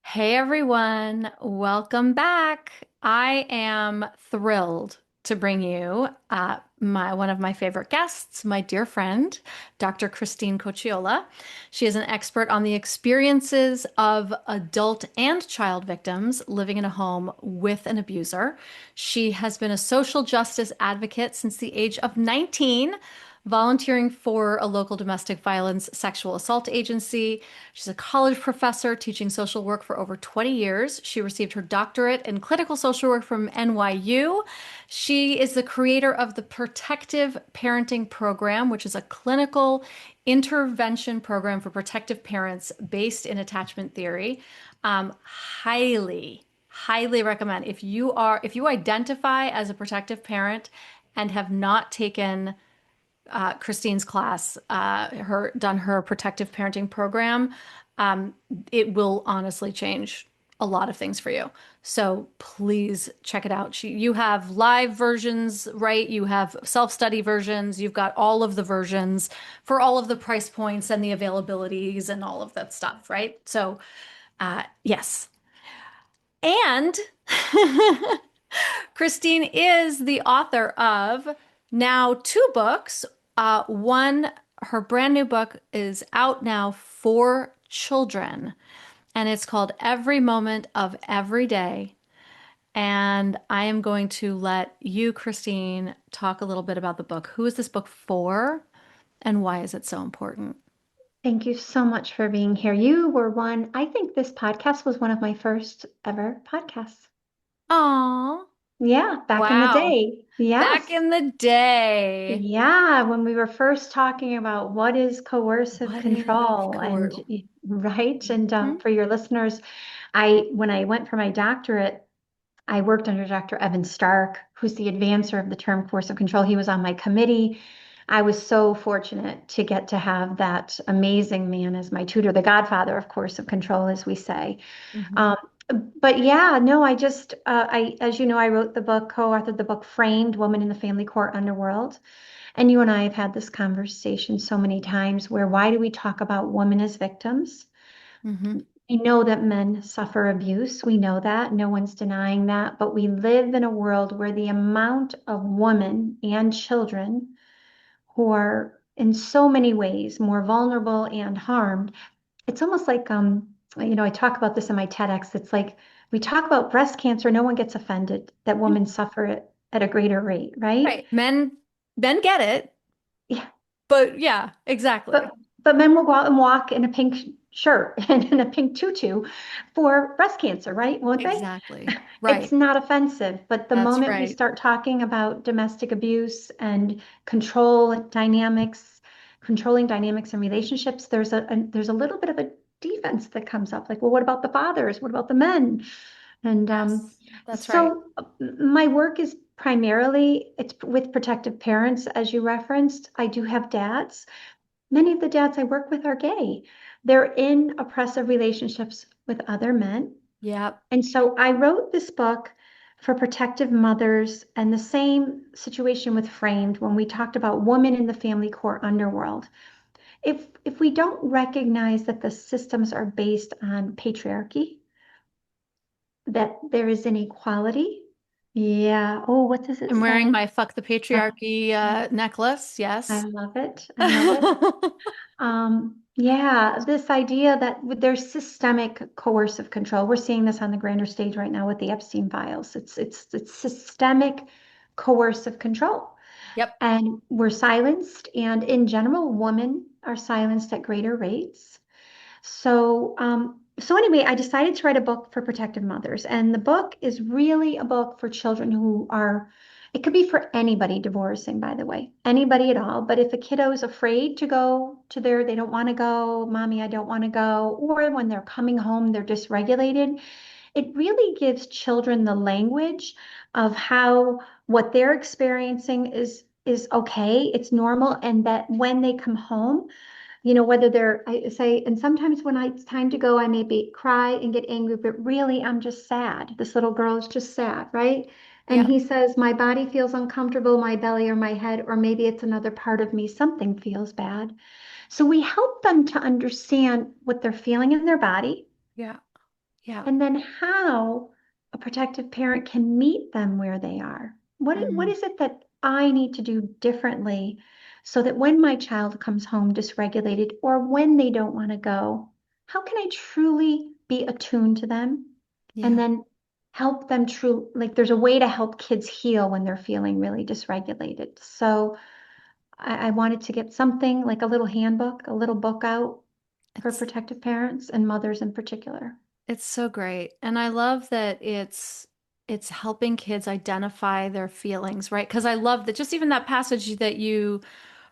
Hey everyone, welcome back. I am thrilled to bring you my one of my favorite guests, my dear friend, Dr. Christine Cocchiola. She is an expert on the experiences of adult and child victims living in a home with an abuser. She has been a social justice advocate since the age of 19, volunteering for a local domestic violence sexual assault agency. She's a college professor teaching social work for over 20 years. She received her doctorate in clinical social work from NYU. She is the creator of the Protective Parenting Program, which is a clinical intervention program for protective parents based in attachment theory. Highly recommend if you identify as a protective parent and have not taken Christine's class, done her protective parenting program, um, it will honestly change a lot of things for you. So please check it out. You have live versions, right? You have self-study versions. You've got all of the versions for all of the price points and the availabilities and all of that stuff, right? So, yes. And Christine is the author of now two books. Her brand new book is out now for children, and it's called Every Moment of Every Day. And I am going to let you, Christine, talk a little bit about the book. Who is this book for, and why is it so important? Thank you so much for being here. You were I think this podcast was one of my first ever podcasts. Oh, Yeah, back in the wow. day. Back Yes. in the day. Yeah, when we were first talking about what is coercive What is control and court? right. And Mhm. for your listeners, when I went for my doctorate, I worked under Dr. Evan Stark, who's the advancer of the term coercive control. He was on my committee. I was so fortunate to get to have that amazing man as my tutor, the godfather of coercive control, as we say. Mhm. Um, but yeah, no, as you know, I wrote the book, co-authored the book Framed, Woman in the Family Court Underworld. And you and I have had this conversation so many times where why do we talk about women as victims? Mhm. We know that men suffer abuse. We know that. No one's denying that. But we live in a world where the amount of women and children who are in so many ways more vulnerable and harmed, it's almost like, I talk about this in my TEDx. It's like we talk about breast cancer, no one gets offended that women suffer it at a greater rate, right? Right. Men get it, Yeah. but yeah, exactly. But but men will go out and walk in a pink shirt and in a pink tutu for breast cancer, right? Won't they? Exactly. It's Right. not offensive, but the That's moment we right. start talking about domestic abuse and controlling dynamics in relationships, there's a little bit of a defense that comes up. Like, well, what about the fathers? What about the men? And Yes. That's right. so my work is primarily it's with protective parents, as you referenced. I do have dads. Many of the dads I work with are gay. They're in oppressive relationships with other men. Yep. And so I wrote this book for protective mothers, and the same situation with Framed when we talked about women in the family court underworld. If we don't recognize that the systems are based on patriarchy, that there is inequality. Yeah. Oh, what does it I'm wearing say? my Fuck the Uh, Patriarchy necklace. I Yes. love it. I love it. Yeah, this idea that there's systemic coercive control. We're seeing this on the grander stage right now with the Epstein files. It's systemic coercive control. Yep. And we're silenced, and in general, women are silenced at greater rates. So anyway, I decided to write a book for protective mothers, and the book is really a book for children who are, it could be for anybody divorcing, by the way, anybody at all. But if a kiddo is afraid to go to they don't want to go, mommy, I don't want to go, or when they're coming home, they're dysregulated, it really gives children the language of how what they're experiencing is okay, it's normal, and that when they come home, whether I say, and sometimes when it's time to go, I maybe cry and get angry, but really I'm just sad. This little girl is just sad, right? And Yep. he says, my body feels uncomfortable, my belly or my head, or maybe it's another part of me, something feels bad. So we help them to understand what they're feeling in their body. Yeah. Yeah. and then how a protective parent can meet them where they are. What Mm, is it that I need to do differently so that when my child comes home dysregulated or when they don't want to go, how can I truly be attuned to them and yeah. then help them like there's a way to help kids heal when they're feeling really dysregulated. So I wanted to get something like a little handbook, a little book out for It's protective parents and mothers in particular. it's so great. And I love that it's helping kids identify their feelings, right? Because I love that just even that passage that you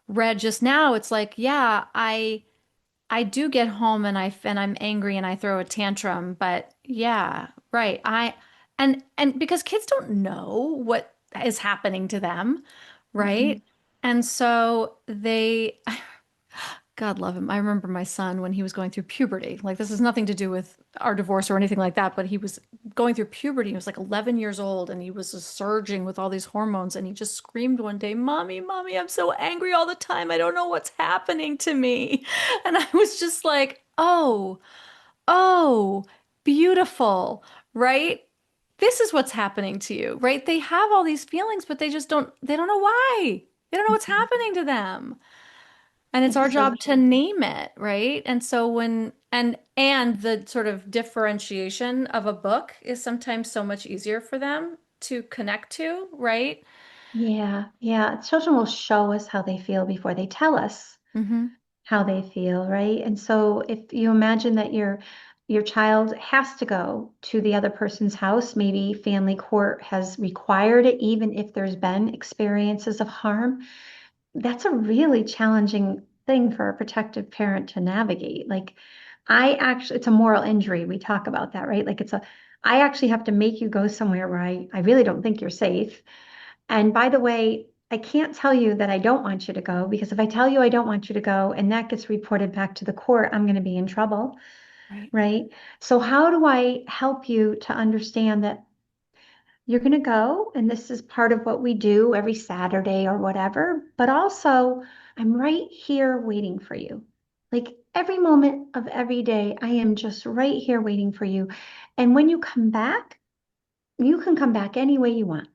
read just now, it's like, yeah, I do get home and I'm angry and I throw a tantrum, but yeah, right. And because kids don't know what is happening to them, right? Mhm. And so they God love him. I remember my son when he was going through puberty. Like this has nothing to do with our divorce or anything like that, but he was going through puberty. He was like 11 years old and he was just surging with all these hormones and he just screamed one day, "Mommy, Mommy, I'm so angry all the time. I don't know what's happening to me." And I was just like, "Oh, oh, beautiful." Right? This is what's happening to you, right? They have all these feelings, but they don't know why. They don't know what's Mhm. happening to them. And it's our It's so job to true. name it, right? And so and the sort of differentiation of a book is sometimes so much easier for them to connect to, right? Yeah, yeah. Children will show us how they feel before they tell us Mm-hmm. how they feel, right? And so if you imagine that your child has to go to the other person's house, maybe family court has required it, even if there's been experiences of harm, that's a really challenging thing for a protective parent to navigate. Like it's a moral injury. We talk about that, right? I actually have to make you go somewhere where I really don't think you're safe. And by the way, I can't tell you that I don't want you to go because if I tell you I don't want you to go and that gets reported back to the court, I'm going to be in trouble, Right. right? So how do I help you to understand that you're going to go and this is part of what we do every Saturday or whatever, but also I'm right here waiting for you. Like every moment of every day, I am just right here waiting for you. And when you come back, you can come back any way you want.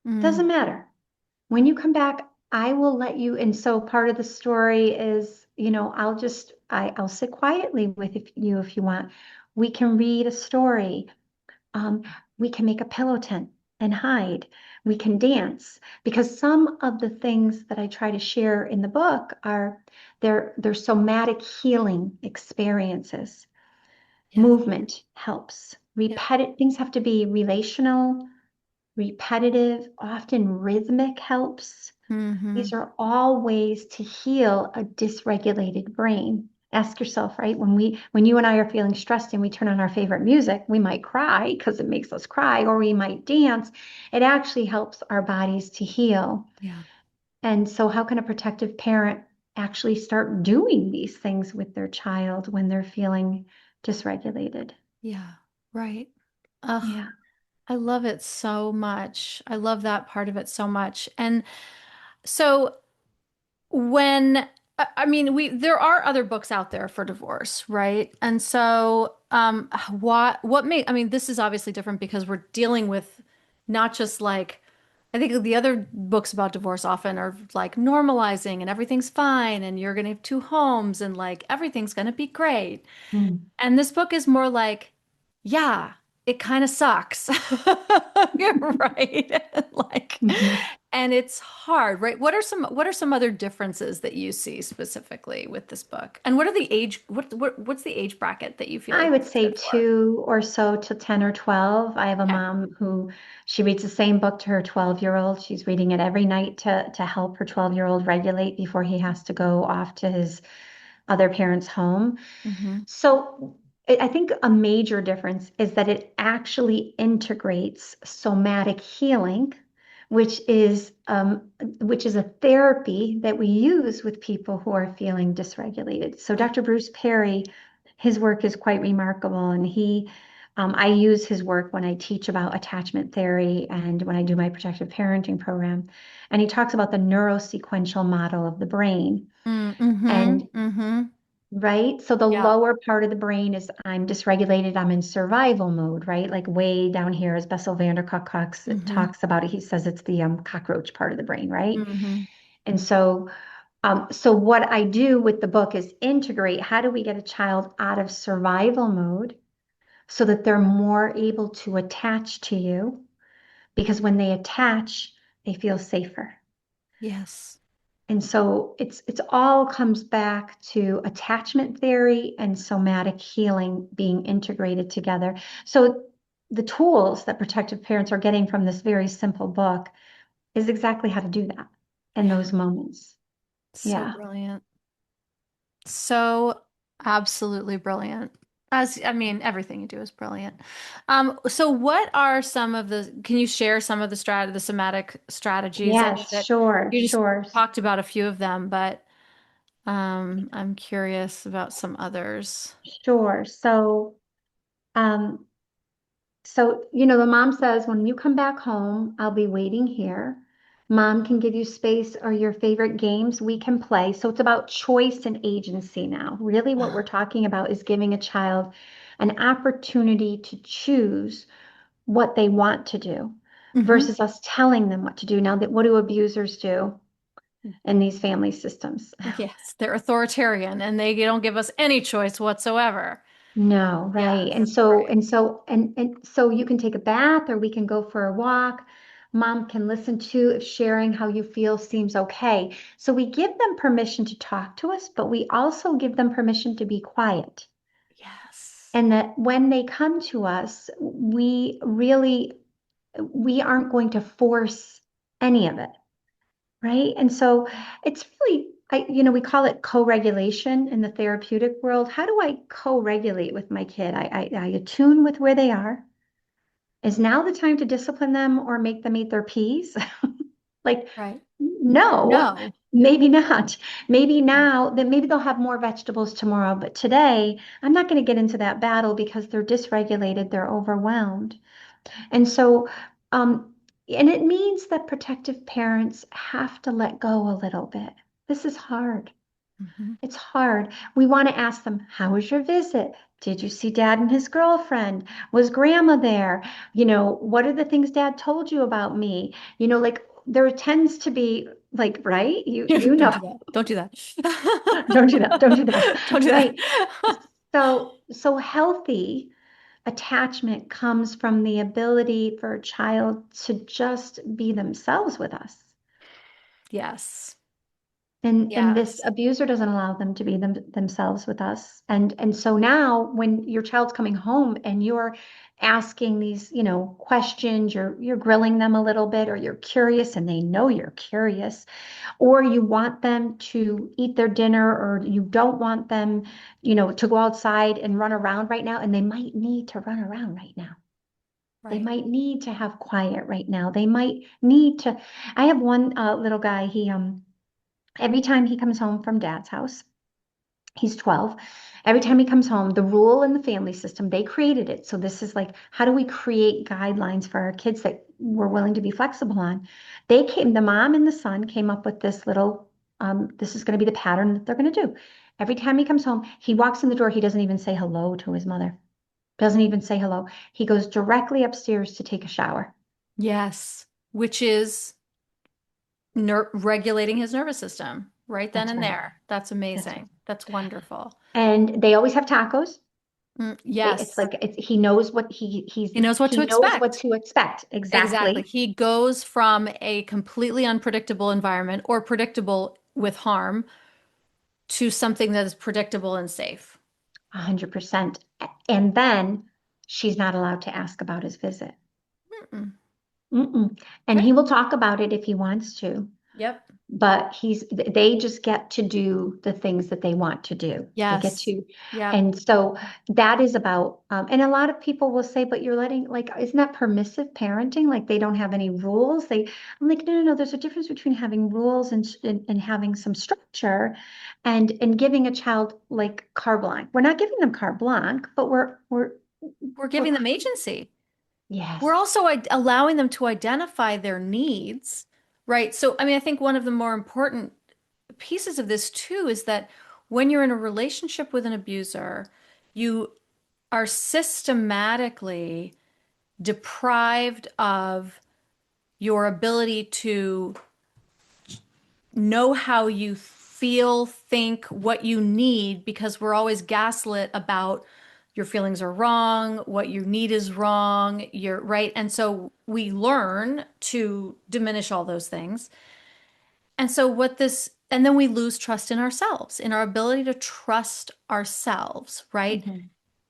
Mm. Doesn't matter. When you come back, I will let you. And so part of the story is, I'll sit quietly with you if you want. We can read a story. Um, we can make a pillow tent and hide. We can dance because some of the things that I try to share in the book are they're somatic healing experiences. Yes. Movement helps. Yeah. Repetitive things have to be relational, repetitive, often rhythmic helps. Mm-hmm. These are all ways to heal a dysregulated brain. Ask yourself, right? When you and I are feeling stressed and we turn on our favorite music, we might cry because it makes us cry, or we might dance. It actually helps our bodies to heal. Yeah. And so, how can a protective parent actually start doing these things with their child when they're feeling dysregulated? Yeah. Right. Ugh, Yeah. I love it so much. I love that part of it so much. And so when I mean we there are other books out there for divorce, right? And so what may I mean this is obviously different because we're dealing with not just like I think the other books about divorce often are like normalizing and everything's fine and you're gonna have two homes and like everything's gonna be great. Mm. And this book is more like, yeah, it kind of sucks. You're right. Like, Mhm. and it's hard, right? What are some other differences that you see specifically with this book? And what are the age what's the age bracket that you feel I like would this is say good for? two or so to 10 or 12. I have a Okay. mom who she reads the same book to her 12-year-old. She's reading it every night to help her 12-year-old regulate before he has to go off to his other parent's home. Mm-hmm. So I think a major difference is that it actually integrates somatic healing, which is um, which is a therapy that we use with people who are feeling dysregulated. So Right. Dr. Bruce Perry, his work is quite remarkable, and I use his work when I teach about attachment theory and when I do my protective parenting program. And he talks about the neurosequential model of the brain. Mm-hmm. And Mm-hmm. right? So the Yeah. lower part of the brain is I'm dysregulated, I'm in survival mode, right? Like way down here, as Bessel van der Kolk Mm-hmm. talks about it, he says it's the cockroach part of the brain, right? Mm-hmm. And so what I do with the book is integrate how do we get a child out of survival mode so that they're more able to attach to you? Because when they attach, they feel safer. Yes. And so it's all comes back to attachment theory and somatic healing being integrated together. So the tools that protective parents are getting from this very simple book is exactly how to do that in Yeah. those moments. So Yeah. brilliant. So absolutely brilliant. As I mean, everything you do is brilliant. So what are some of can you share some of the somatic strategies? I know Yes, that sure, you just sure, talked about a few of them, but I'm curious about some others. sure. Um, the mom says, when you come back home, I'll be waiting here. Mom can give you space or your favorite games we can play. So it's about choice and agency now. Really, what we're talking about is giving a child an opportunity to choose what they want to do Hmm. versus us telling them what to do. Now, what do abusers do in these family systems? Yes, they're authoritarian and they don't give us any choice whatsoever. No, right. Yes, And so you can take a bath or we can go for a walk. Mom can listen to if sharing how you feel seems okay. So we give them permission to talk to us, but we also give them permission to be quiet. yes. And that when they come to us, we aren't going to force any of it, right? And so it's really, we call it co-regulation in the therapeutic world. How do I co-regulate with my kid? I attune with where they are. Is now the time to discipline them or make them eat their peas? Like, Right. no, No. maybe not. Maybe now that maybe they'll have more vegetables tomorrow, but today I'm not going to get into that battle because they're dysregulated, they're overwhelmed. And so, and it means that protective parents have to let go a little bit. This is hard. Hmm. It's hard. We want to ask them, how was your visit? Did you see dad and his girlfriend? Was grandma there? What are the things dad told you about me? Like there tends to be like, right? You Don't know, do that. Don't do that. don't do that. Don't do that. Don't do that. Right. So healthy attachment comes from the ability for a child to just be themselves with us. Yes. And this Yes. abuser doesn't allow them to be themselves with us. And so now when your child's coming home and you're asking these, questions, you're grilling them a little bit, or you're curious and they know you're curious, or you want them to eat their dinner, or you don't want them, to go outside and run around right now, and they might need to run around right now. They Right. might need to have quiet right now. They might need to. I have one little guy. Every time he comes home from dad's house, he's 12. Every time he comes home, the rule in the family system, they created it. So this is like, how do we create guidelines for our kids that we're willing to be flexible on? The mom and the son came up with this little, this is going to be the pattern that they're going to do. Every time he comes home, he walks in the door, he doesn't even say hello to his mother. Doesn't even say hello. He goes directly upstairs to take a shower. Yes. Which is regulating his nervous system right then That's and right. there. That's That's right. amazing. That's wonderful. And they always have tacos. It's Yes. like he knows He knows what to he knows what expect. to expect Exactly. exactly. He goes from a completely unpredictable environment or predictable with harm to something that is predictable and safe. 100%. And then she's not allowed to ask about his visit. Mm-mm. Mm-mm. And Okay. he will talk about it if he wants to, Yep. but they just get to do the things that they want to do. They get Yes. to, Yep. and so that is about, and a lot of people will say, but you're letting, like, isn't that permissive parenting? Like they don't have any rules. I'm like, no, no, no, there's a difference between having rules and having some structure and giving a child like carte blanche. We're not giving them carte blanche, but We're we're, giving them agency. We're yes, also allowing them to identify their needs, right? So, I mean, I think one of the more important pieces of this too is that when you're in a relationship with an abuser, you are systematically deprived of your ability to know how you feel, think, what you need, because we're always gaslit about your feelings are wrong, what you need is wrong, you're right. And so we learn to diminish all those things. And so and then we lose trust in ourselves, in our ability to trust ourselves, right? Hmm.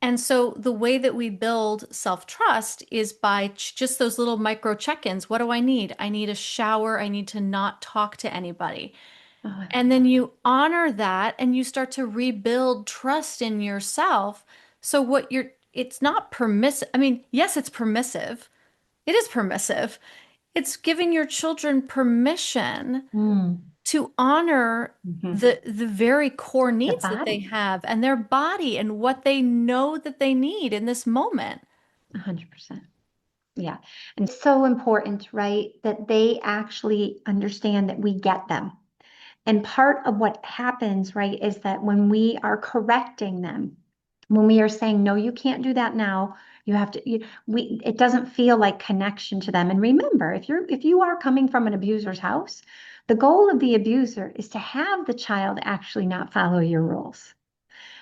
And so the way that we build self-trust is by just those little micro check-ins. What do I need? I need a shower. I need to not talk to anybody. Oh, I love And then that. you honor that and you start to rebuild trust in yourself. So it's not permissive. I mean, yes, it's permissive. It is permissive. It's giving your children permission Mm. to honor Hmm. the very core The needs that they body, have and their body and what they know that they need in this moment. 100%. Yeah. And it's so important, right, that they actually understand that we get them. And part of what happens, right, is that when we are correcting them, when we are saying, no, you can't do that now, you have to, it doesn't feel like connection to them. And remember, if you are coming from an abuser's house, the goal of the abuser is to have the child actually not follow your rules,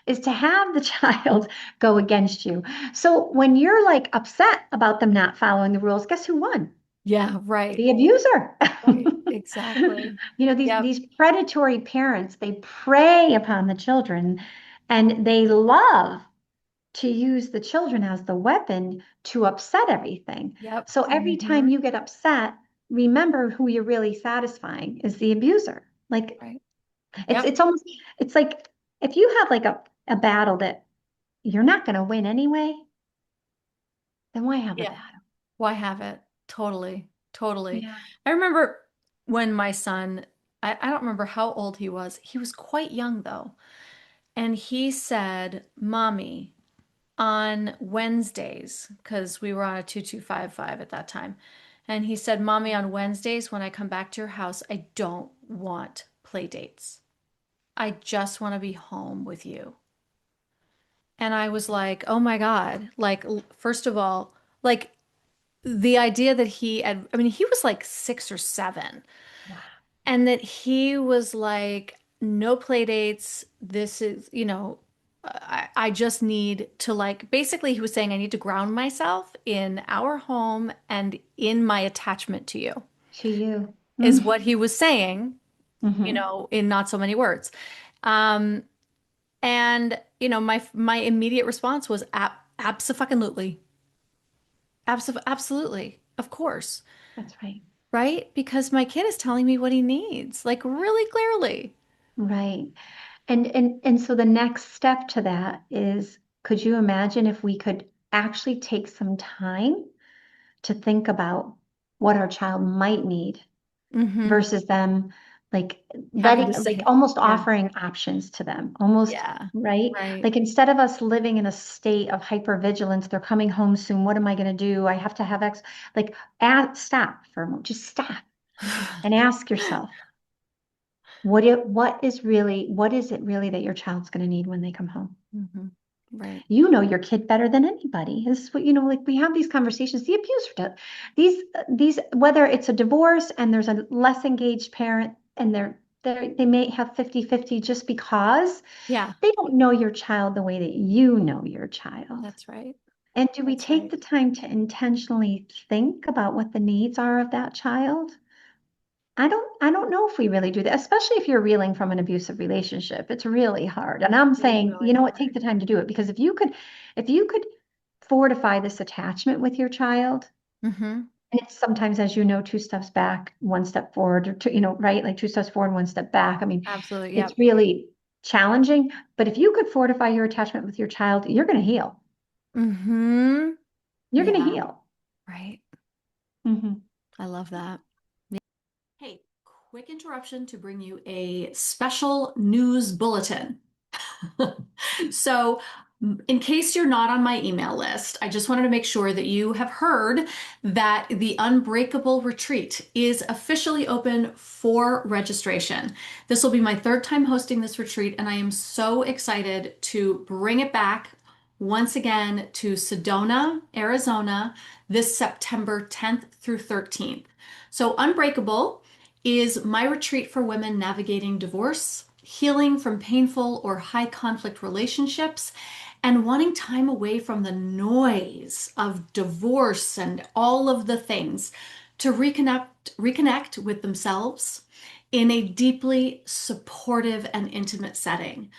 is to have the child go against you. So when you're like upset about them not following the rules, guess who won? Yeah, right. The abuser. Right. Exactly. Yep. These predatory parents, they prey upon the children and they love to use the children as the weapon to upset everything. Yep. So every time Hmm. you get upset, remember who you're really satisfying is the abuser. Like Right. it's Yep. it's almost it's like if you have like a battle that you're not going to win anyway, then why have a Yeah. battle? Why have it? Totally. Totally. Yeah. I remember when my son, I don't remember how old he was. He was quite young though. And he said, Mommy, on Wednesdays, because we were on a 2255 at that time. And he said, Mommy, on Wednesdays, when I come back to your house, I don't want play dates. I just want to be home with you. And I was like, oh my God. Like, first of all, like the idea that I mean, he was like 6 or 7, Wow. and that he was like, no play dates. This is, I just need to, like, basically, he was saying, I need to ground myself in our home and in my attachment to you, To you. is Mm-hmm. what he was saying, in not so many words. Um, and, my immediate response was abso-fucking-lutely. Absolutely. Of course. That's right. Right? Because my kid is telling me what he needs, like really clearly. Right. And so the next step to that is, could you imagine if we could actually take some time to think about what our child might need Hmm. versus them like Having letting, to like say, almost yeah, offering options to them, almost, yeah, right? right. Like instead of us living in a state of hypervigilance, they're coming home soon. What am I going to do? I have to have X. Like, stop for a moment. Just stop and ask yourself, what is it really that your child's going to need when they come home? Hmm. Right. You know your kid better than anybody. This is what, like we have these conversations. The abuser does these, whether it's a divorce and there's a less engaged parent and they may have 50-50 just because Yeah, they don't know your child the way that you know your child. that's right. And do we That's take right. the time to intentionally think about what the needs are of that child? I don't know if we really do that, especially if you're reeling from an abusive relationship. It's really hard. And I'm It is saying, really you know what, take hard. the time to do it because if you could fortify this attachment with your child, Hmm. and it's sometimes, as you know, two steps back, one step forward, or two, right? Like two steps forward, one step back. I mean, Absolutely. it's Yep. really challenging, but if you could fortify your attachment with your child, you're going to heal. Hmm. You're going to Yeah. heal. Right. Hmm. I love that. Hey, quick interruption to bring you a special news bulletin. So, In case you're not on my email list, I just wanted to make sure that you have heard that the Unbreakable Retreat is officially open for registration. This will be my third time hosting this retreat, and I am so excited to bring it back once again to Sedona, Arizona, this September 10th through 13th. So, Unbreakable is my retreat for women navigating divorce, healing from painful or high conflict relationships, and wanting time away from the noise of divorce and all of the things to reconnect with themselves in a deeply supportive and intimate setting.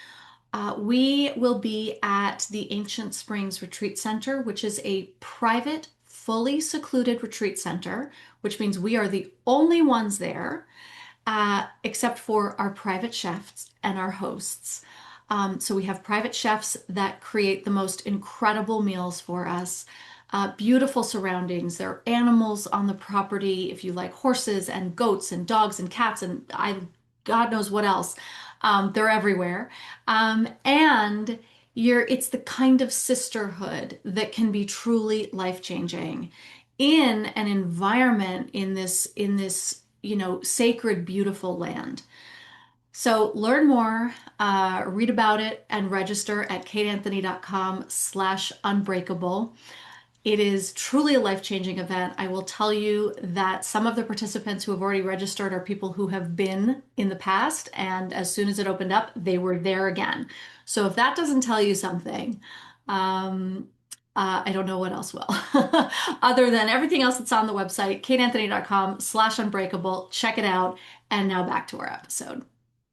We will be at the Ancient Springs Retreat Center, which is a private, fully secluded retreat center, which means we are the only ones there, except for our private chefs and our hosts. So we have private chefs that create the most incredible meals for us. Beautiful surroundings. There are animals on the property. If you like horses and goats and dogs and cats and God knows what else, they're everywhere. And it's the kind of sisterhood that can be truly life-changing in an environment in this sacred, beautiful land. So learn more, read about it, and register at kateanthony.com/unbreakable. It is truly a life-changing event. I will tell you that some of the participants who have already registered are people who have been in the past, and as soon as it opened up, they were there again. So if that doesn't tell you something, um, I don't know what else will. Other than everything else that's on the website, kateanthony.com/unbreakable. Check it out. And now back to our episode.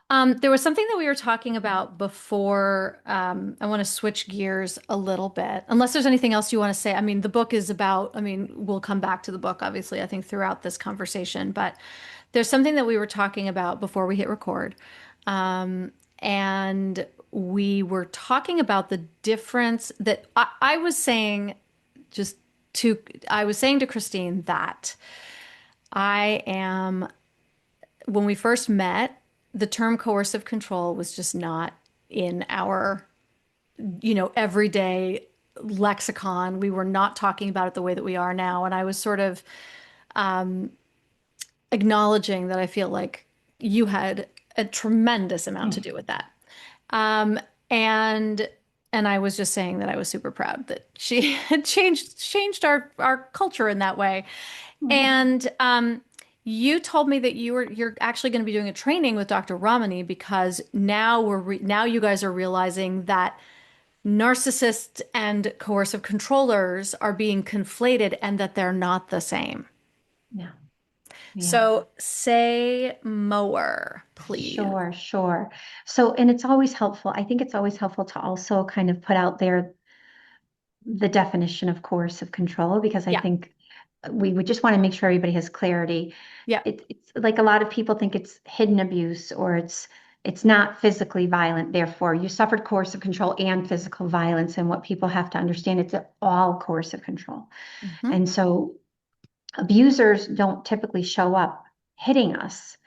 There was something that we were talking about before. I want to switch gears a little bit, unless there's anything else you want to say. I mean, the book is about, I mean, we'll come back to the book, obviously, I think throughout this conversation, but there's something that we were talking about before we hit record. And we were talking about the difference that I was saying just to, I was saying to Christine that I am when we first met, the term coercive control was just not in our, everyday lexicon. We were not talking about it the way that we are now. And I was sort of acknowledging that I feel like you had a tremendous amount to do with that. Um, and and I was just saying that I was super proud that she had changed our culture in that way. Mhm. And you told me that you're actually going to be doing a training with Dr. Ramani because now you guys are realizing that narcissists and coercive controllers are being conflated and that they're not the same. Yeah, yeah. So say more, please. Sure, sure. So, and it's always helpful. I think it's always helpful to also kind of put out there the definition of coercive control because I Yeah. think we would just want to make sure everybody has clarity. Yeah. It's like a lot of people think it's hidden abuse or it's not physically violent. Therefore, you suffered coercive control and physical violence. And what people have to understand, it's all coercive control. Hmm. And so abusers don't typically show up hitting us.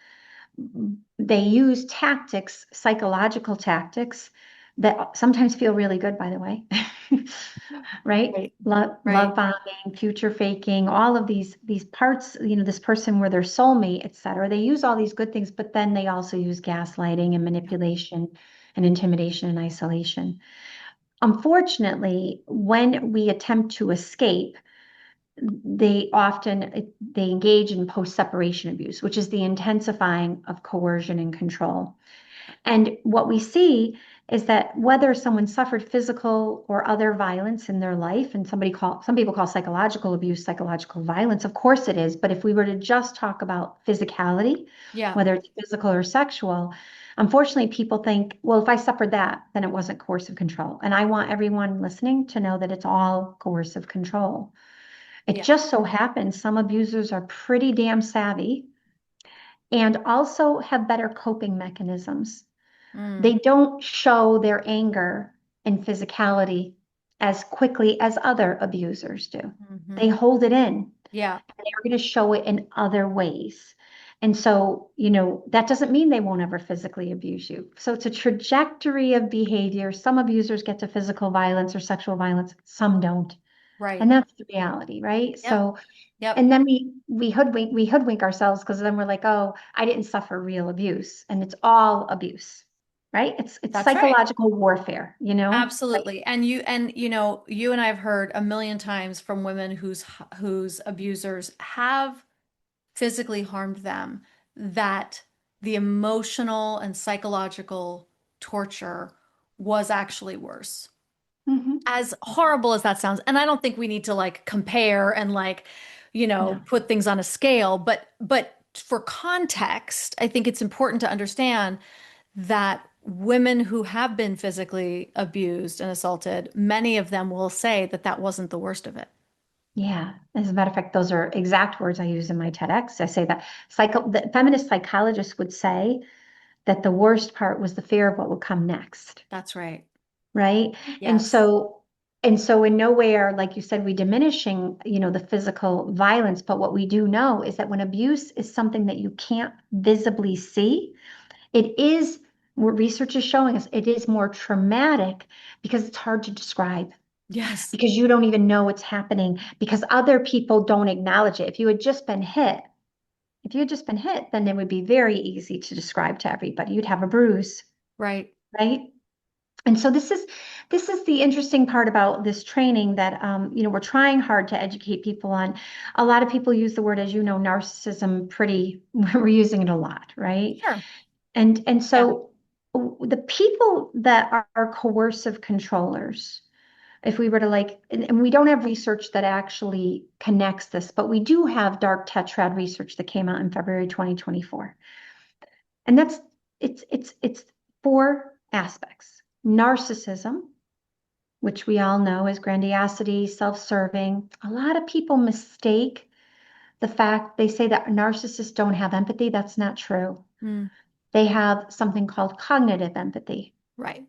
They use tactics, psychological tactics that sometimes feel really good, by the way. Right? Right. Love Right. bombing, future faking, all of these parts, this person where their soulmate, etc. They use all these good things, but then they also use gaslighting and Yeah. manipulation and intimidation and isolation. Unfortunately, when we attempt to escape, they engage in post-separation abuse, which is the intensifying of coercion and control. And what we see is that whether someone suffered physical or other violence in their life, and some people call psychological abuse psychological violence, of course it is, but if we were to just talk about physicality, Yeah. whether it's physical or sexual, unfortunately people think, well, if I suffered that, then it wasn't coercive control. And I want everyone listening to know that it's all coercive control. It Yeah. just so happens some abusers are pretty damn savvy and also have better coping mechanisms. Mm. They don't show their anger and physicality as quickly as other abusers do. Hmm. They hold it in. Yeah. They're going to show it in other ways. And so, that doesn't mean they won't ever physically abuse you. So it's a trajectory of behavior. Some abusers get to physical violence or sexual violence, some don't. And Right. that's the reality, right? Yep. So, Yep. and then we hoodwink ourselves because then we're like, oh, I didn't suffer real abuse. And it's all abuse, right? It's That's right. psychological warfare, Like, Absolutely. You and I have heard a million times from women whose abusers have physically harmed them that the emotional and psychological torture was actually worse. mhm, As horrible as that sounds, and I don't think we need to like compare and like, no. put things on a scale, but for context, I think it's important to understand that women who have been physically abused and assaulted, many of them will say that that wasn't the worst of it. Yeah. As a matter of fact, those are exact words I use in my TEDx. I say that the feminist psychologists would say that the worst part was the fear of what would come next. That's right. Right. And Yes. so, and so in no way are, like you said, we diminishing, the physical violence, but what we do know is that when abuse is something that you can't visibly see, it is, what research is showing us, it is more traumatic because it's hard to describe, Yes. because you don't even know it's happening, because other people don't acknowledge it. If you had just been hit, then it would be very easy to describe to everybody. You'd have a bruise, Right. right? And so this is the interesting part about this training that we're trying hard to educate people on. A lot of people use the word, as you know, narcissism pretty, we're using it a lot, right? Sure. And Yeah. so the people that are coercive controllers, if we were to like, and we don't have research that actually connects this, but we do have dark tetrad research that came out in February 2024. And it's four aspects: narcissism, which we all know is grandiosity, self-serving. A lot of people mistake the fact, they say that narcissists don't have empathy. That's not true. Mm. They have something called cognitive empathy. Right.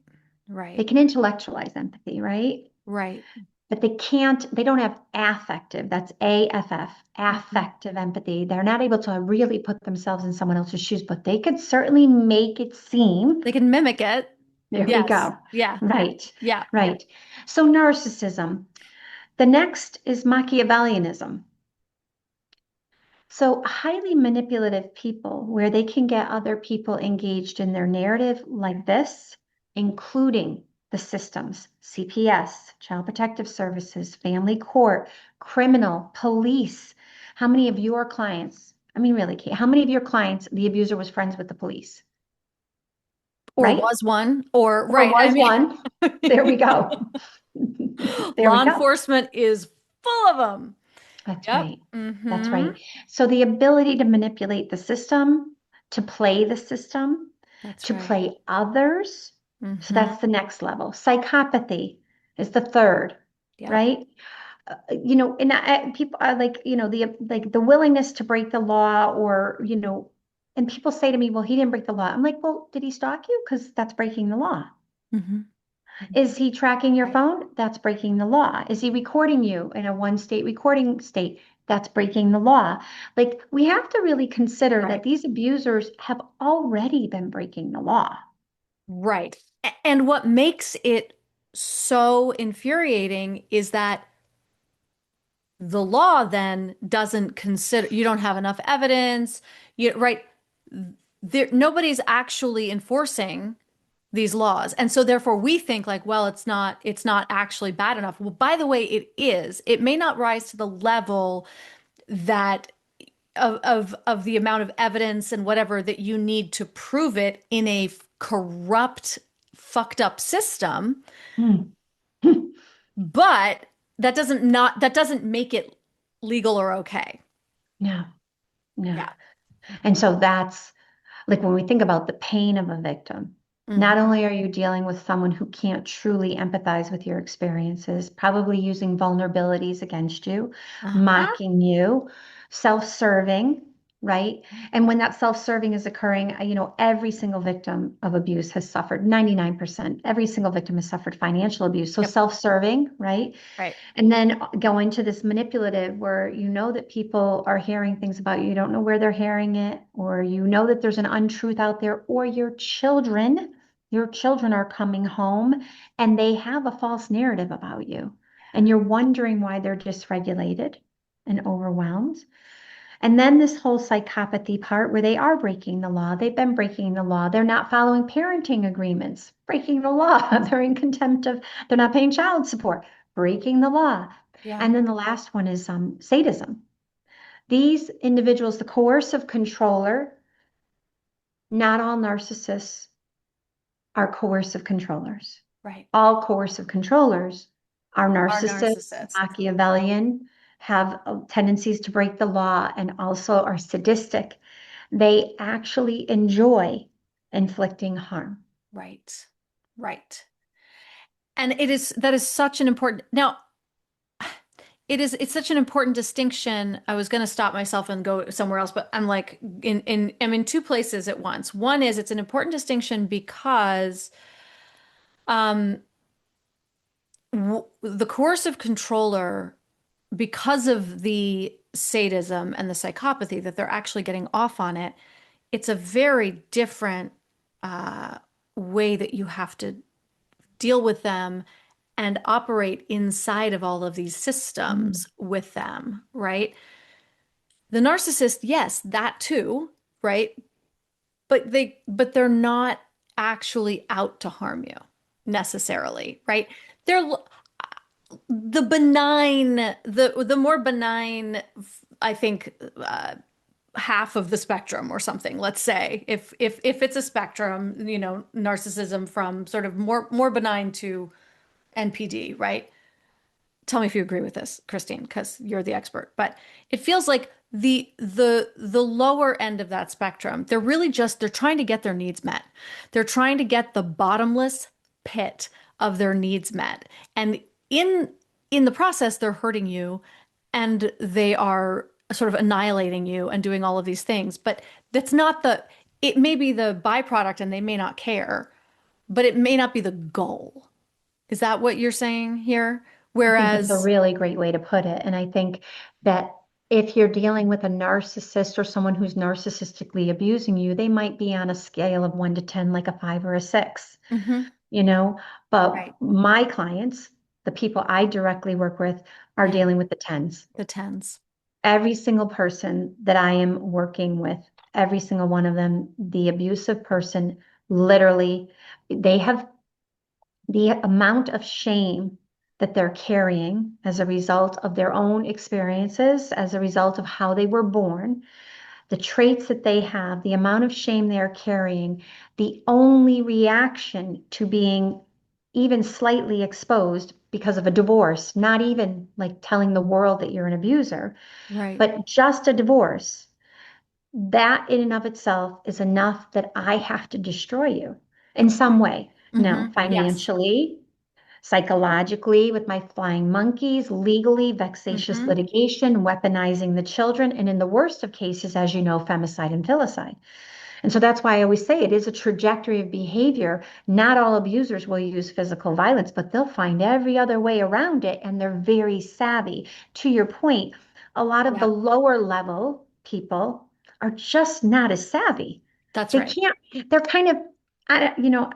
They Right. can intellectualize empathy, right? Right. But they don't have affective, that's AFF, Mhm. affective empathy. They're not able to really put themselves in someone else's shoes, but they could certainly make it seem. They can mimic it. There we Yes. go. Yeah. Right, Yeah. right. So narcissism. The next is Machiavellianism. So highly manipulative people, where they can get other people engaged in their narrative like this, including the systems, CPS, Child Protective Services, family court, criminal, police. How many of your clients, I mean, really, Kate, how many of your clients, the abuser was friends with the police, Or right? was one, or Or right. I was mean, one. There we go. There we law go. enforcement is full of them. That's Yep. right. That's Mm-hmm. right. So the ability to manipulate the system, to play the system, That's to right. play others. So Mm-hmm. that's the next level. Psychopathy is the third, Yep. right? And people are like, the willingness to break the law, or, and people say to me, well, he didn't break the law. I'm like, well, did he stalk you? Because that's breaking the law. Mm-hmm. Is he tracking your Right. phone? That's breaking the law. Is he recording you in a one state recording state? That's breaking the law. Like, we have to really consider that Right. these abusers have already been breaking the law. Right. And what makes it so infuriating is that the law then doesn't consider, you don't have enough evidence, right? Nobody's actually enforcing these laws. And so therefore we think like, well, it's not actually bad enough. Well, by the way, it is. It may not rise to the level that of the amount of evidence and whatever that you need to prove it in a corrupt, fucked up system, Hmm. but that doesn't make it legal or okay. No, no. Yeah. And so that's like, when we think about the pain of a victim, not Hmm. only are you dealing with someone who can't truly empathize with your experiences, probably using vulnerabilities against you, Uh-huh. mocking you, self-serving. right? And when that self-serving is occurring, every single victim of abuse has suffered, 99%, every single victim has suffered financial abuse. So Yep. self-serving, right? Right. And then going to this manipulative where you know that people are hearing things about you, you don't know where they're hearing it, or you know that there's an untruth out there, or your children are coming home and they have a false narrative about you. And you're wondering why they're dysregulated and overwhelmed. And then this whole psychopathy part where they are breaking the law. They've been breaking the law. They're not following parenting agreements, breaking the law. They're in contempt of, they're not paying child support, breaking the law. Yeah. And then the last one is sadism. These individuals, the coercive controller, not all narcissists are coercive controllers. Right. All coercive controllers are Are narcissists, narcissists. Machiavellian, have tendencies to break the law, and also are sadistic. They actually enjoy inflicting harm. Right. Right. And that is such an important now it's such an important distinction. I was going to stop myself and go somewhere else, but I'm like I'm in two places at once. One is it's an important distinction because um w the coercive controller, because of the sadism and the psychopathy that they're actually getting off on it, it's a very different uh way that you have to deal with them and operate inside of all of these Mm. systems with them, right? The narcissist, yes, that too, right? But they're not actually out to harm you necessarily, right? They're the benign, the more benign, I think, half of the spectrum or something. Let's say if it's a spectrum, narcissism from sort of more benign to NPD, right? Tell me if you agree with this, Christine, because you're the expert. But it feels like the lower end of that spectrum, they're trying to get their needs met. They're trying to get the bottomless pit of their needs met. And in in the process, they're hurting you and they are sort of annihilating you and doing all of these things. But that's not it may be the byproduct and they may not care, but it may not be the goal. Is that what you're saying here? I think that's a Whereas, really great way to put it. And I think that if you're dealing with a narcissist or someone who's narcissistically abusing you, they might be on a scale of 1 to 10, like a 5 or a 6, mhm, you know. But right. my clients, the people I directly work with, are Yeah, dealing with the tens. the tens. Every single person that I am working with, every single one of them, the abusive person, literally, they have the amount of shame that they're carrying as a result of their own experiences, as a result of how they were born, the traits that they have, the amount of shame they are carrying, the only reaction to being even slightly exposed because of a divorce, not even like telling the world that you're an abuser, Right. but just a divorce, that in and of itself is enough that I have to destroy you in some way. No, Yes. financially, psychologically, with my flying monkeys, legally, vexatious hmm litigation, weaponizing the children, and in the worst of cases, as you know, femicide and filicide. And so that's why I always say it is a trajectory of behavior. Not all abusers will use physical violence, but they'll find every other way around it, and they're very savvy. To your point, a lot of the Yeah, lower level people are just not as savvy. that's They right. can't, they're kind of,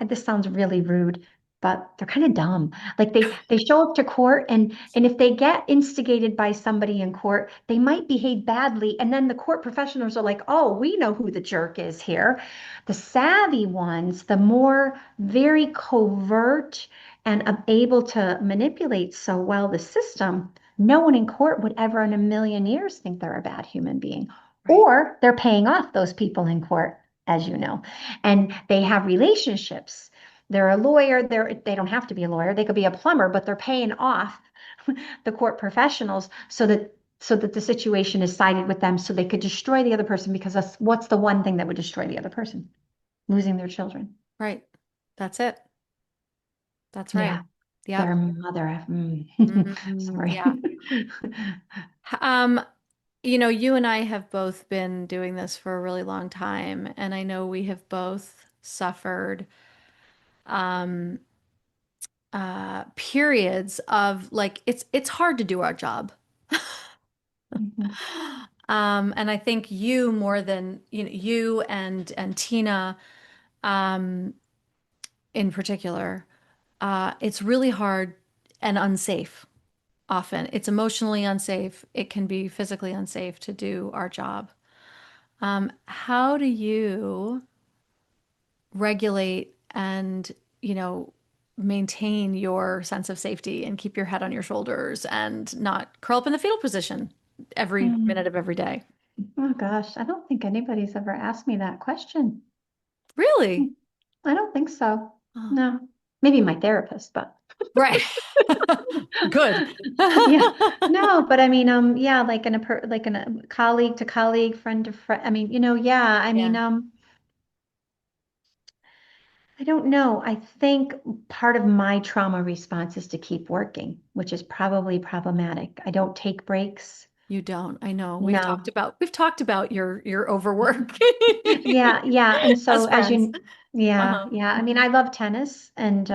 this sounds really rude, but they're kind of dumb. Like they show up to court, and if they get instigated by somebody in court, they might behave badly, and then the court professionals are like, "Oh, we know who the jerk is here." The savvy ones, the more very covert and able to manipulate so well the system, no one in court would ever in a million years think they're a bad human being. Right. Or they're paying off those people in court, as you know, and they have relationships. They're a lawyer. They don't have to be a lawyer. They could be a plumber, but they're paying off the court professionals so that the situation is sided with them, so they could destroy the other person, because what's the one thing that would destroy the other person? Losing their children. Right. That's it. That's right. Yeah, their Yep. mother. Mm, Sorry. yeah. Um, you and I have both been doing this for a really long time, and I know we have both suffered um, periods of like it's hard to do our job. Mhm. And I think you more than you and Tina um, in particular, it's really hard and unsafe. Often it's emotionally unsafe. It can be physically unsafe to do our job. How do you regulate and, you know, maintain your sense of safety and keep your head on your shoulders and not curl up in the fetal position every minute Mm. of every day? Oh gosh, I don't think anybody's ever asked me that question. Hmm. Really? I don't think so. Oh, No, maybe my therapist, but right. Good. yeah, no, but I mean, yeah, like like in a colleague to colleague, friend to friend. I mean, yeah, I mean, Yeah, I don't know. I think part of my trauma response is to keep working, which is probably problematic. I don't take breaks. you don't. I know. No. We've talked about your overwork Yeah, yeah. And so as friends. yeah, Uh-huh. yeah. I mean, Mhm. I love tennis and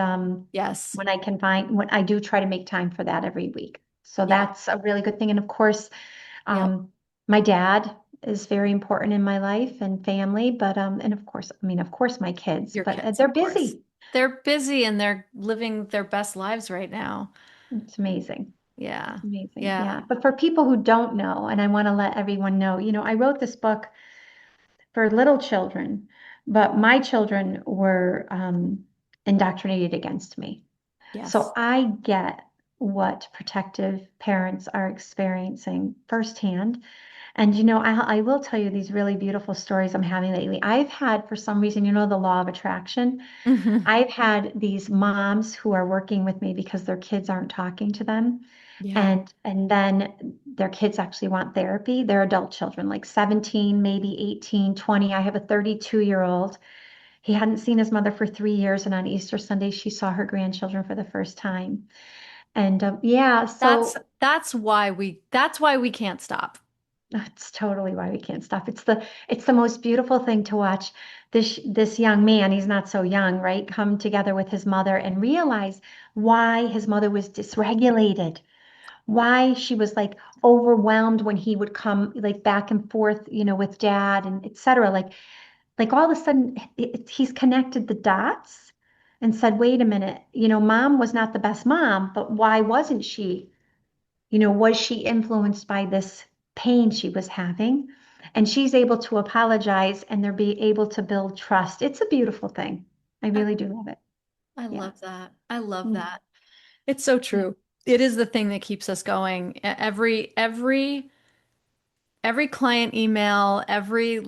Yes. when I can when I do try to make time for that every week. So Yep. that's a really good thing. And of course, Yep. my dad is very important in my life and family, but and of course, I mean, of course my kids, Your but kids, they're of course. busy. They're busy and they're living their best lives right now. It's amazing. Yeah. It's amazing. Yeah. Yeah. But for people who don't know, and I want to let everyone know, I wrote this book for little children, but my children were indoctrinated against me. So Yes. I get what protective parents are experiencing firsthand. And I will tell you these really beautiful stories I'm having lately. I've had, for some reason, the law of attraction. Hmm. I've had these moms who are working with me because their kids aren't talking to them. Yeah. And then their kids actually want therapy. They're adult children, like 17, maybe 18, 20. I have a 32-year-old. He hadn't seen his mother for 3 years, and on Easter Sunday, she saw her grandchildren for the first time. And yeah, so That's why we can't stop. that's totally why we can't stop. It's the most beautiful thing to watch this young man, he's not so young, right, come together with his mother and realize why his mother was dysregulated, why she was like overwhelmed when he would come like back and forth, with dad and etc. Like all of a sudden he's connected the dots and said, wait a minute, mom was not the best mom, but why wasn't she? Was she influenced by this pain she was having? And she's able to apologize and they're be able to build trust. It's a beautiful thing. I I, really do love it. I Yeah. love that. I love Yeah. that. It's so Yeah. true. It is the thing that keeps us going. Every client email, every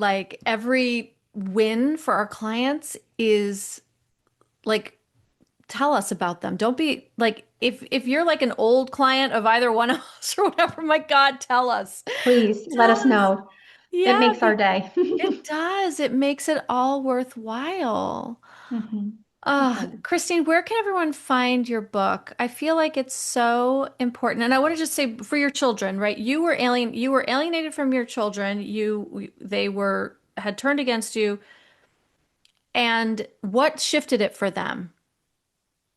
win for our clients is like tell us about them. Don't be like if you're like an old client of either one of us or whatever, my God, tell us. Please let Tell us us. know. It Yeah, makes our day. it does. It makes it all worthwhile. It does. Christine, where can everyone find your book? I feel like it's so important. And I want to just say for your children, right? You were alienated from your children. They were had turned against you. And what shifted it for them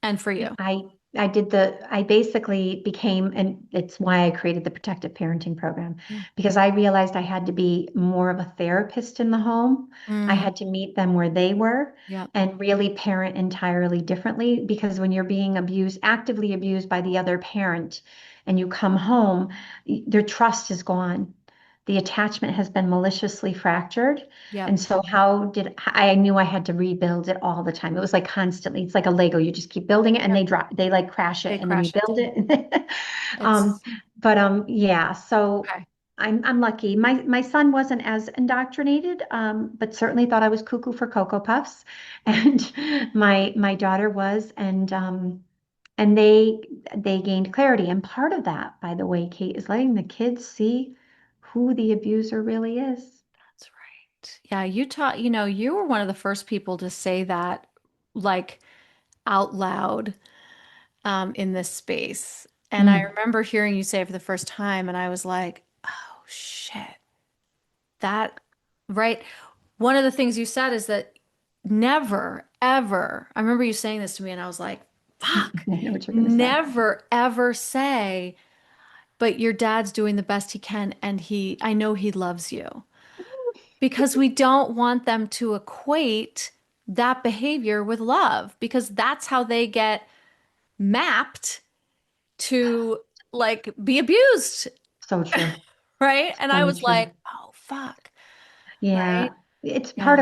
and for you? I I basically became, and it's why I created the protective parenting program, Yeah. because I realized I had to be more of a therapist in the home. I Mm, had to meet them where they were yeah. and really parent entirely differently, because when you're being abused, actively abused by the other parent, and you come home, their trust is gone. The attachment has been maliciously fractured. Yep. And so I knew I had to rebuild it all the time. It was like constantly, it's like a Lego. You just keep building it and Yep. they like crash it They and then you crash it build down. it. um, It's but yeah, so okay. I'm lucky. My son wasn't as indoctrinated, but certainly thought I was cuckoo for Cocoa Puffs. And my daughter was, and they gained clarity. And part of that, by the way, Kate, is letting the kids see who the abuser really is. That's right. Yeah, you were one of the first people to say that like out loud in this space. And I Mm. remember hearing you say it for the first time, and I was like, oh, shit. That, right? One of the things you said is that never, ever, I remember you saying this to me and I was like, I fuck, know what you're going to say. never, ever say, but your dad's doing the best he can and I know he loves you. Because we don't want them to equate that behavior with love because that's how they get mapped to like be abused, So true. right? And I So was true. like, oh, fuck, Yeah, right? it's Yeah. part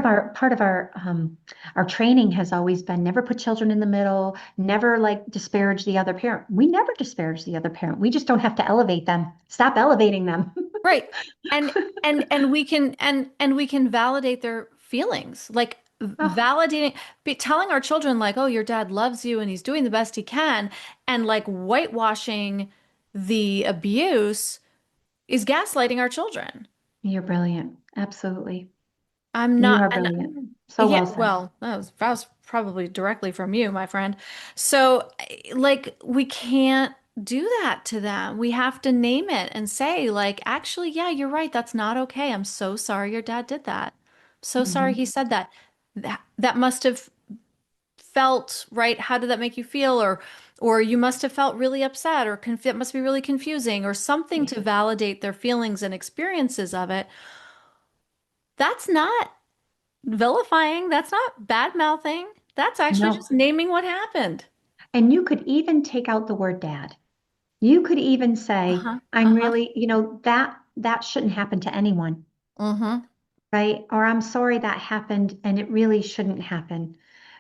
of our training has always been never put children in the middle, never like disparage the other parent. We never disparage the other parent. We just don't have to elevate them. Stop elevating them. Right. And and we can validate their feelings. Like Oh, validating telling our children like, "Oh, your dad loves you and he's doing the best he can," and like whitewashing the abuse is gaslighting our children. you're brilliant. Absolutely. I'm You not, are and brilliant. So yeah, well said. well, that was probably directly from you, my friend. So, like, we can't do that to them. We have to name it and say, like, actually, yeah, you're right. That's not okay. I'm so sorry your dad did that. So sorry he Hmm. said that. That must have felt right. How did that make you feel? Or you must have felt really upset, or that must be really confusing, or something Yeah. to validate their feelings and experiences of it. That's not vilifying. That's not bad mouthing. That's actually No. just naming what happened. And you could even take out the word dad. You could even say, Uh-huh. I'm Uh-huh. really, that shouldn't happen to anyone. Mm-hmm. Right? Or I'm sorry that happened and it really shouldn't happen,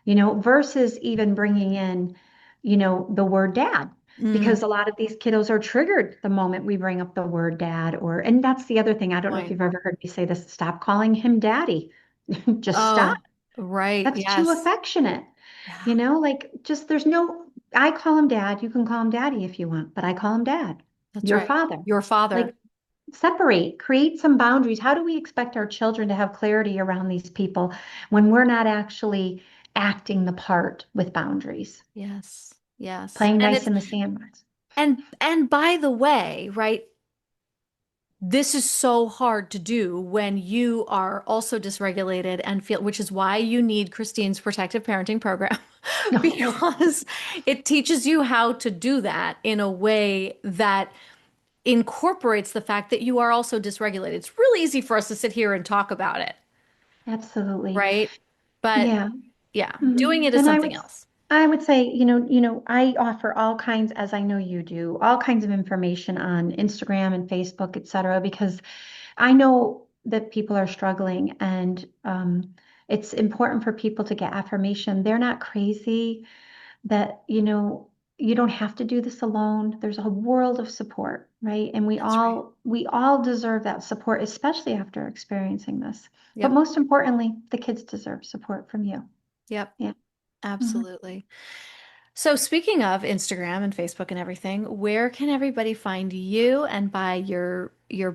versus even bringing in, the word dad. Mm, Because a lot of these kiddos are triggered the moment we bring up the word dad, and that's the other thing. I don't know if point. you've ever heard me say this, stop calling him daddy. Just stop. Oh, right. That's too Yes. affectionate. Yeah, Like just I call him dad. You can call him daddy if you want, but I call him dad, that's your right. father. Your father. Like separate, create some boundaries. How do we expect our children to have clarity around these people when we're not actually acting the part with boundaries, Yes. Yes. playing And nice it's in the sandbox? and by the way, right? This is so hard to do when you are also dysregulated and feel, which is why you need Christine's protective parenting program, No, because it teaches you how to do that in a way that incorporates the fact that you are also dysregulated. It's really easy for us to sit here and talk about it, absolutely. right? But Yeah. yeah, doing Mhm. it is And something else. I would say, I offer all kinds, as I know you do, all kinds of information on Instagram and Facebook, et cetera, because I know that people are struggling and it's important for people to get affirmation. They're not crazy, that, you don't have to do this alone. There's a world of support, right? And we That's right. all deserve that support, especially after experiencing this. But Yep. most importantly, the kids deserve support from you. Yep. Yeah. Mhm. Absolutely. So speaking of Instagram and Facebook and everything, where can everybody find you and buy your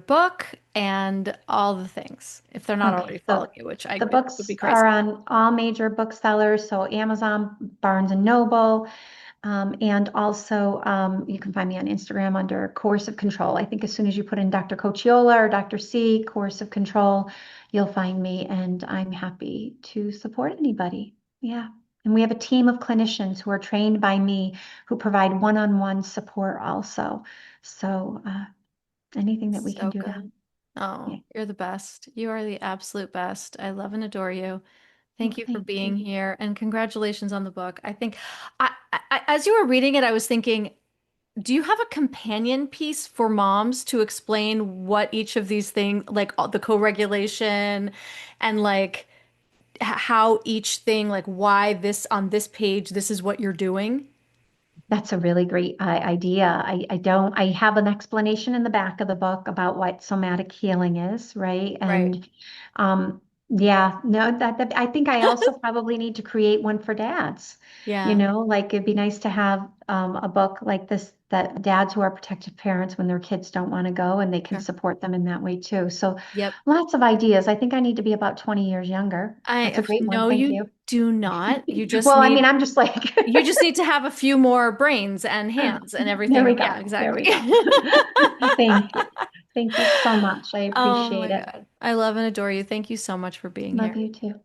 book and all the things if they're not already Okay, following so you, which the it would be books are crazy. on all major booksellers, so Amazon, Barnes and Noble, and also you can find me on Instagram under Coercive Control. I think as soon as you put in Dr. Cocchiola or Dr. C, Coercive Control, you'll find me, and I'm happy to support anybody. Yeah. And we have a team of clinicians who are trained by me who provide one-on-one support also. So anything that we can So do to help. good. Oh, Yeah. you're the best. You are the absolute best. I love and adore you. Well, Thank you for thank being you. here and congratulations on the book. I think as you were reading it, I was thinking, do you have a companion piece for moms to explain what each of these things, like the co-regulation and like how each thing, like why this on this page, this is what you're doing? That's a really great idea. I have an explanation in the back of the book about what somatic healing is, right? Right. And yeah, no, that I think I also probably need to create one for dads. Yeah, Like it'd be nice to have a book like this that dads who are protective parents when their kids don't want to go and they can sure. support them in that way too. So Yep. lots of ideas. I think I need to be about 20 years younger. That's a great one. No, Thank you you. do not. Well, I mean, I'm just like You just need to have a few more brains and hands and There we everything. Yeah, go. There exactly. we go. Thank you. Thank you so much. I Oh appreciate my it. God. I love and adore you. Thank you so much for being Love here. you too.